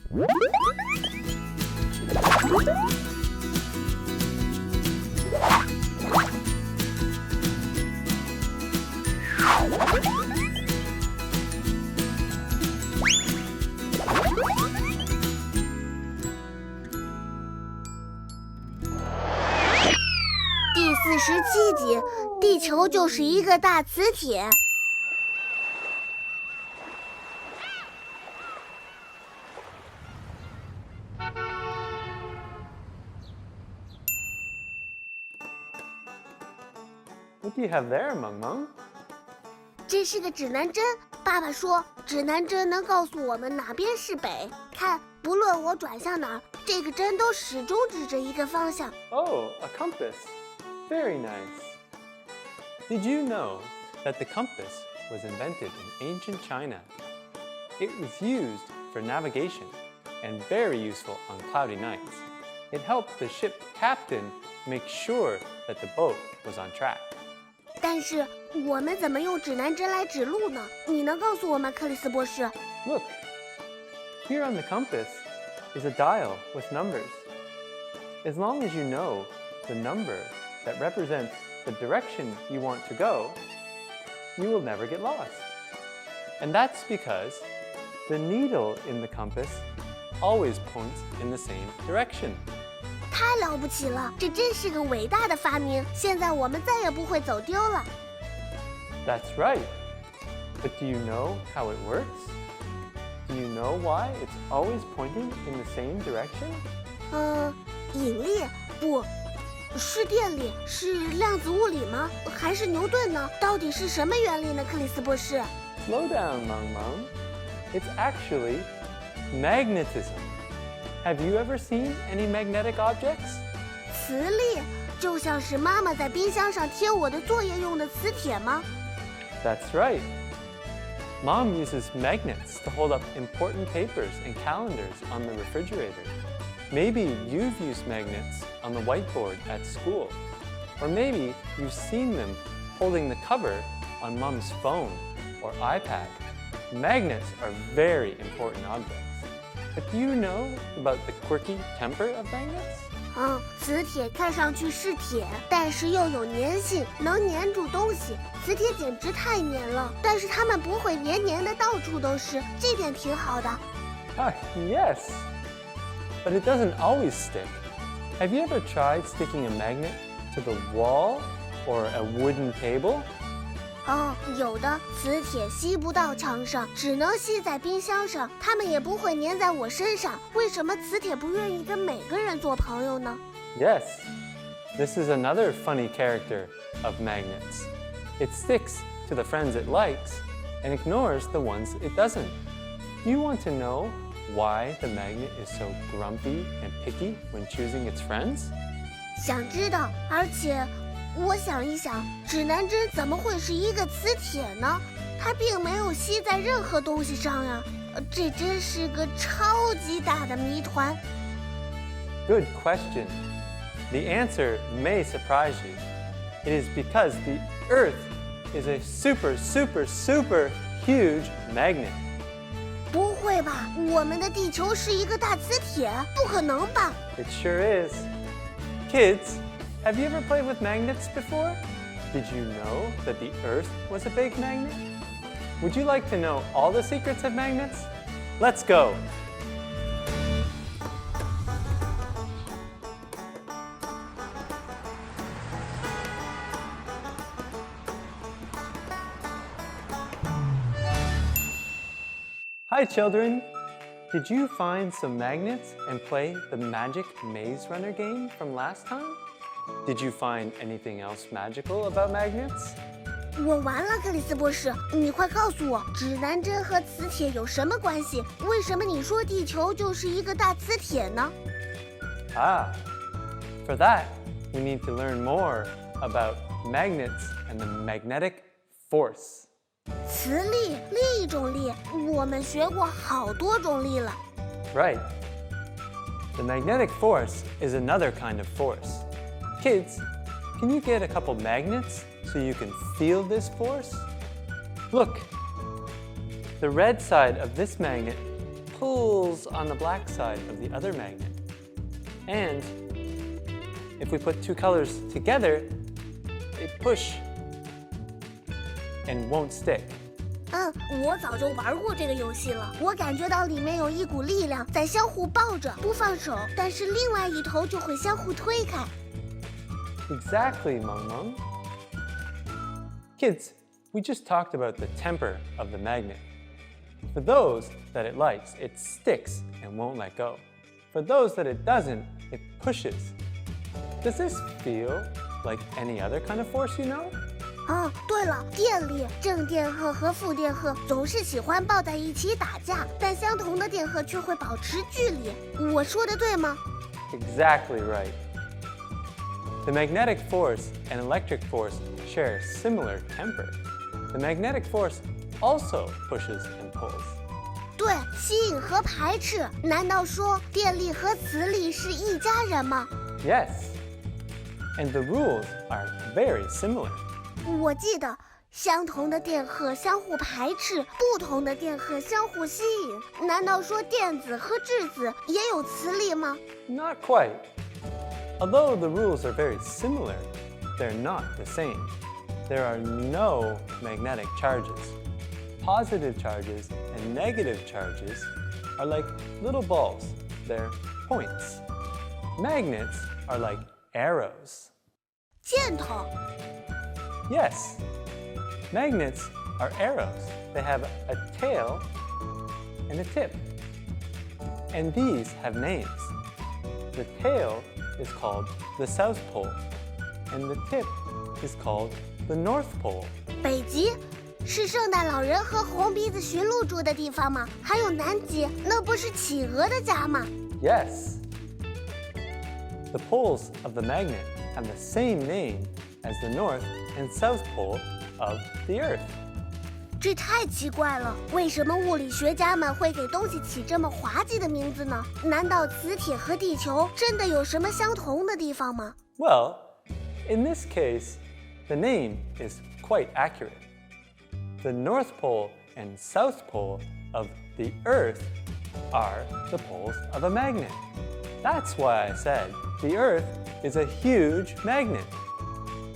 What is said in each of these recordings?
第47集，地球就是一个大磁铁。What do you have there, Meng? 这是个指南针，爸爸说，指南针能告诉我们哪边是北。看，不论我转向哪儿，这个针都始终指着一个方向。Oh, a compass. Very nice. Did you know that the compass was invented in ancient China? It was used for navigation and very useful on cloudy nights. It helped the ship captain make sure that the boat was on track. 但是我们怎么用指南针来指路呢？你能告诉我吗，克里斯博士？ Look, here on the compass is a dial with numbers. As long as you know the number that represents the direction you want to go, you will never get lost. And that's because the needle in the compass always points in the same direction. 太了不起了，这真是个伟大的发明。现在我们再也不会走丢了。That's right. But do you know how it works? Do you know why it's always pointing in the same direction? 引力不是电力，是量子物理吗？还是牛顿呢？到底是什么原理呢，克里斯博士？ Slow down, Meng. It's actually magnetism. Have you ever seen any magnetic objects? 磁力就像是妈妈在冰箱上贴我的作业用的磁铁吗？ That's right. Mom uses magnets to hold up important papers and calendars on the refrigerator. Maybe you've used magnets on the whiteboard at school. Or maybe you've seen them holding the cover on Mom's phone or iPad. Magnets are very important objects. But do you know about the quirky temper of magnets? 磁铁看上去是铁，但是又有粘性，能粘住东西。磁铁简直太粘了，但是它们不会黏黏的到处都是，这点挺好的。Yes. But it doesn't always stick. Have you ever tried sticking a magnet to the wall or a wooden table? 有的磁铁吸不到墙上，只能吸在冰箱上，它们也不会粘在我身上。为什么磁铁不愿意跟每个人做朋友呢？ Yes. This is another funny character of magnets. It sticks to the friends it likes and ignores the ones it doesn't. Do you want to know why the magnet is so grumpy and picky when choosing its friends? 想知道，而且我想一想，指南针怎么会是一个磁铁呢？它并没有吸在任何东西上呀，这真是个超级大的谜团。 Good question. The answer may surprise you. It is because the Earth is a super, super, super huge magnet. 不会吧？我们的地球是一个大磁铁？不可能吧？ It sure is. Kids, have you ever played with magnets before? Did you know that the Earth was a big magnet? Would you like to know all the secrets of magnets? Let's go! Hi, children! Did you find some magnets and play the magic maze runner game from last time? Did you find anything else magical about magnets? 我完了，克里斯博士，你快告诉我，指南针和磁铁有什么关系？为什么你说地球就是一个大磁铁呢？ For that, we need to learn more about magnets and the magnetic force. 磁力，另一种力，我们学过好多种力了。 Right. The magnetic force is another kind of force. Kids, can you get a couple magnets so you can feel this force? Look, the red side of this magnet pulls on the black side of the other magnet. And if we put two colors together, they push and won't stick. 我早就玩过这个游戏了。我感觉到里面有一股力量在相互抱着，不放手，但是另外一头就会相互推开。Exactly, Meng Meng. Kids, we just talked about the temper of the magnet. For those that it likes, it sticks and won't let go. For those that it doesn't, it pushes. Does this feel like any other kind of force you know? 对了，电力，正电荷和负电荷总是喜欢抱在一起打架，但相同的电荷却会保持距离。我说的对吗？ Exactly right. The magnetic force and electric force share a similar temper. The magnetic force also pushes and pulls. 对，吸引和排斥。难道说电力和磁力是一家人吗？ Yes. And the rules are very similar. 我记得，相同的电荷相互排斥，不同的电荷相互吸引。难道说电子和质子也有磁力吗？ Not quite. Although the rules are very similar, they're not the same. There are no magnetic charges. Positive charges and negative charges are like little balls. They're points. Magnets are like arrows. 箭头。 Yes, magnets are arrows. They have a tail and a tip. And these have names. The tail is called the South Pole, and the tip is called the North Pole. 北极是圣诞老人和红鼻子驯鹿住的地方吗？还有南极，那不是企鹅的家吗？ Yes. The poles of the magnet have the same name as the North and South Pole of the Earth. 这太奇怪了，为什么物理学家们会给东西起这么滑稽的名字呢？难道磁铁和地球真的有什么相同的地方吗？ Well, in this case, the name is quite accurate. The North Pole and South Pole of the Earth are the poles of a magnet. That's why I said the Earth is a huge magnet.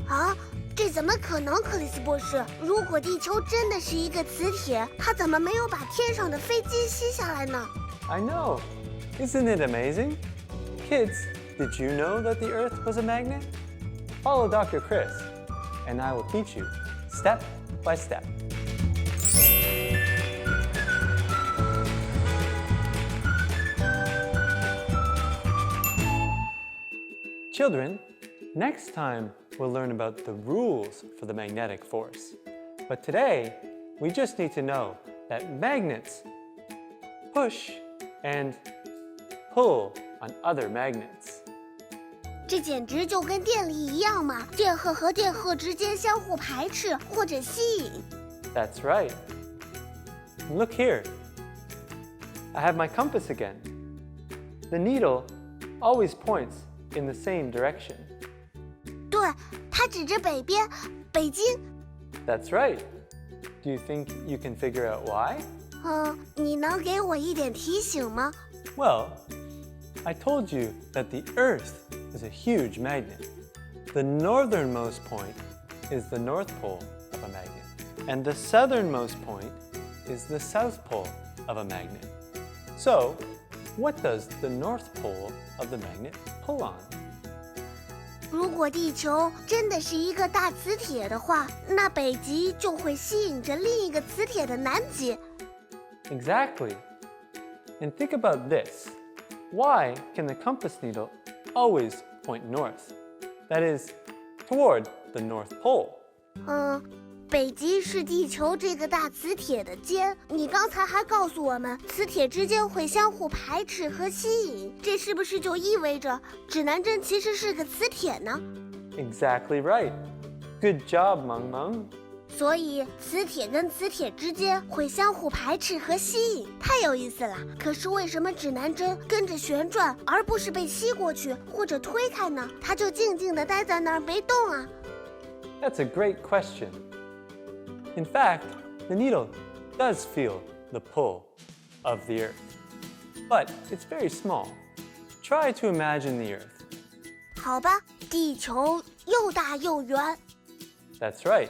啊，这怎么可能，克里斯博士？如果地球真的是一个磁铁，它怎么没有把天上的飞机吸下来呢？ I know. Isn't it amazing? Kids, did you know that the Earth was a magnet? Follow Dr. Chris, and I will teach you step by step. Children, next time we'll learn about the rules for the magnetic force. But today, we just need to know that magnets push and pull on other magnets. 这简直就跟电力一样嘛！电荷和电荷之间相互排斥或者吸引。 That's right. Look here. I have my compass again. The needle always points in the same direction. 对，它指着北边，北京。 That's right. Do you think you can figure out why? 你能给我一点提醒吗？ Well, I told you that the Earth is a huge magnet. The northernmost point is the North Pole of a magnet, and the southernmost point is the South Pole of a magnet. So, what does the North Pole of the magnet pull on? 如果地球真的是一个大磁铁的话，那北极就会吸引着另一个磁铁的南极。 Exactly. And think about this. Why can the compass needle always point north? That is, toward the North Pole. 北极是地球这个大磁铁的尖。你刚才还告诉我们，磁铁之间会相互排斥和吸引，这是不是就意味着指南针其实是个磁铁呢？ Exactly right. Good job, Meng Meng. 所以磁铁跟磁铁之间会相互排斥和吸引，太有意思了。可是为什么指南针跟着旋转，而不是被吸过去或者推开呢？它就静静地待在那儿没动啊。 That's a great question. In fact, the needle does feel the pull of the Earth. but it's very small. Try to imagine the Earth. 好吧，地球又大又圆。That's right.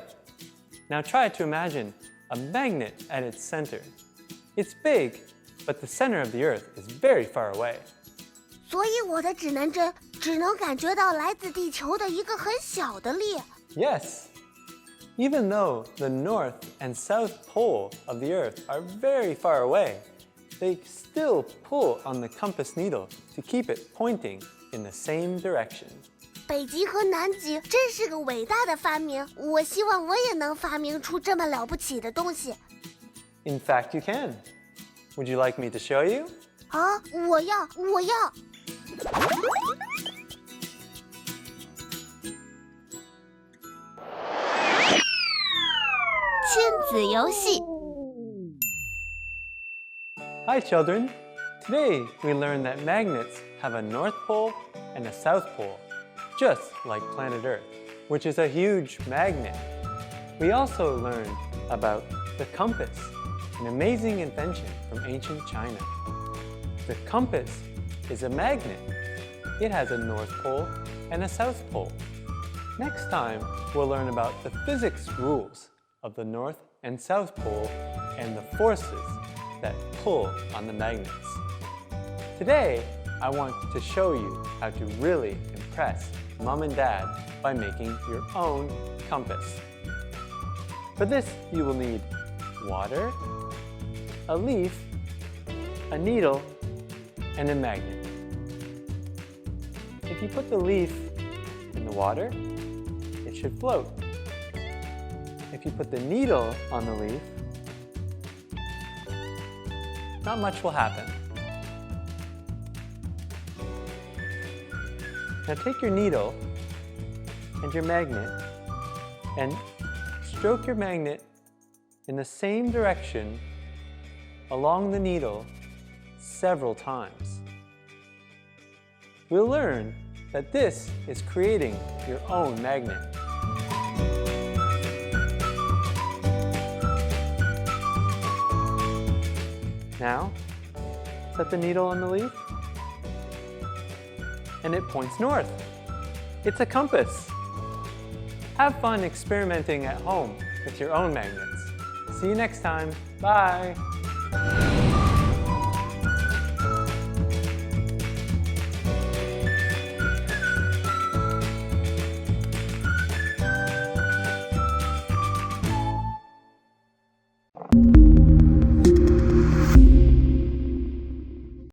Now try to imagine a magnet at its center. It's big, but the center of the Earth is very far away. 所以我的指南针只能感觉到来自地球的一个很小的力。Yes. Even though the north and south pole of the Earth are very far away, they still pull on the compass needle to keep it pointing in the same direction. 北极和南极真是个伟大的发明，我希望我也能发明出这么了不起的东西。In fact, you can. Would you like me to show you? 啊，我要！亲子游戏。Hi, children. Today we learned that magnets have a north pole and a south pole, just like planet Earth, which is a huge magnet. We also learned about the compass, an amazing invention from ancient China. The compass is a magnet. It has a north pole and a south pole. Next time, we'll learn about the physics rules of the north and south pole and the forces that pull on the magnets. Today, I want to show you how to really impress Mom and Dad by making your own compass. For this, you will need water, a leaf, a needle, and a magnet. If you put the leaf in the water, it should float. If you put the needle on the leaf, not much will happen. Now take your needle and your magnet and stroke your magnet in the same direction along the needle several times. We'll learn that this is creating your own magnet. Now, set the needle on the leaf, and it points north. It's a compass. Have fun experimenting at home with your own magnets. See you next time. Bye.